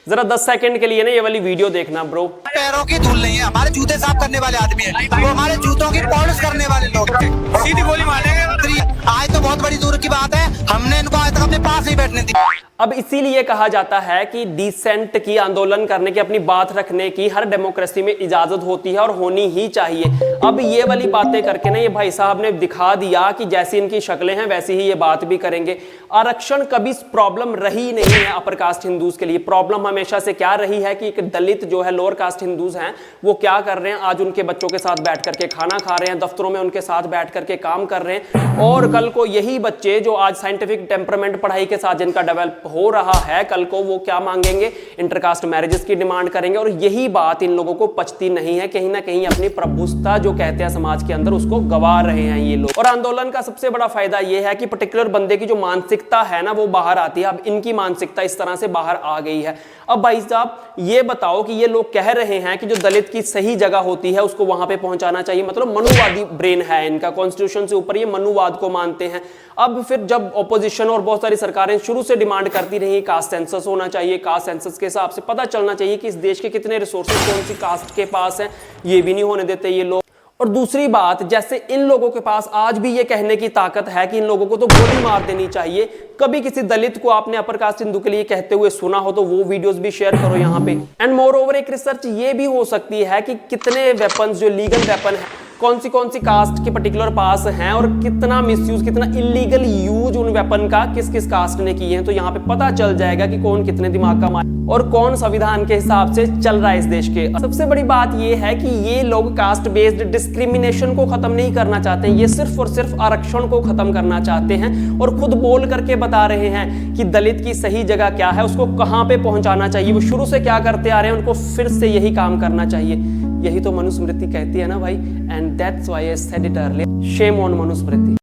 जरा 10 सेकंड के लिए ना ये वाली वीडियो देखना ब्रो। पैरों की धूल नहीं है, हमारे जूते साफ करने वाले आदमी है, वो हमारे जूतों की पॉलिश करने वाले लोग थे। सीधी गोली मारेंगे। आज तो बहुत बड़ी दूर की बात है, हमने इनको आज तक अपने पास ही बैठने दी। अब इसीलिए कहा जाता है कि डिसेंट की, आंदोलन करने की, अपनी बात रखने की हर डेमोक्रेसी में इजाजत होती है और होनी ही चाहिए। अब ये वाली बातें करके ना ये भाई साहब ने दिखा दिया कि जैसी इनकी शक्लें हैं वैसी ही ये बात भी करेंगे। आरक्षण कभी प्रॉब्लम रही नहीं है अपर कास्ट हिंदूज के लिए। प्रॉब्लम हमेशा से क्या रही है कि एक दलित जो है, लोअर कास्ट हिंदूज हैं, वो क्या कर रहे हैं, आज उनके बच्चों के साथ बैठ करके खाना खा रहे हैं, दफ्तरों में उनके साथ बैठ करके काम कर रहे हैं, और कल को यही बच्चे जो आज साइंटिफिक टेम्परामेंट पढ़ाई के साथ जिनका डेवलप हो रहा है, कल को वो क्या मांगेंगे, इंटरकास्ट मैरिजेस की डिमांड करेंगे। और यही बात इन लोगों को पचती नहीं है, कहीं ना कहीं अपनी प्रभुसत्ता जो कहते हैं समाज के अंदर, उसको गवा रहे हैं ये लोग। और आंदोलन का सबसे बड़ा फायदा ये है कि पर्टिकुलर बंदे की जो मानसिकता है ना वो बाहर आती है। अब इनकी मानसिकता इस तरह से बाहर आ गई है। अब भाई साहब ये बताओ कि ये लोग कह रहे हैं कि जो दलित की सही जगह होती है उसको वहां पे पहुंचाना चाहिए, मतलब मनुवादी ब्रेन है इनका, कॉन्स्टिट्यूशन से ऊपर ये मनुवाद को मानते हैं। अब फिर जब ऑपोजिशन और बहुत सारी सरकारें शुरू से डिमांड करती रही कास्ट सेंसस होना चाहिए, कास्ट सेंसस के हिसाब से पता चलना चाहिए कि इस देश के कितने रिसोर्सेज कौन सी कास्ट के पास हैं, ये भी नहीं होने देते ये लोग। और दूसरी बात, जैसे इन लोगों के पास आज भी ये कहने की ताकत है कि इन लोगों को तो गोली मार देनी चाहिए। कभी किसी दलित को आपने अपर कास्ट हिंदू के लिए कहते हुए सुना हो तो वो वीडियोस भी शेयर करो यहाँ पे। एंड मोर ओवर एक रिसर्च ये भी हो सकती है कि कितने वेपन्स जो लीगल वेपन है कौन सी कास्ट के पर्टिकुलर पास हैं, और कितना मिसयूज, कितना इलीगल यूज उन वेपन का किस किस कास्ट ने किए हैं। तो यहाँ पे पता चल जाएगा कि कौन कितने दिमाग का मार और कौन संविधान के हिसाब से चल रहा है इस देश के। सबसे बड़ी बात ये है कि ये लोग कास्ट बेस्ड डिस्क्रिमिनेशन को खत्म नहीं करना चाहते हैं, ये सिर्फ और सिर्फ आरक्षण को खत्म करना चाहते हैं। और खुद बोल करके बता रहे हैं कि दलित की सही जगह क्या है, उसको कहां पे पहुंचाना चाहिए, वो शुरू से क्या करते आ रहे हैं, उनको फिर से यही काम करना चाहिए। यही तो मनुस्मृति कहती है ना भाई, and that's why I said it earlier, shame on Manusmriti.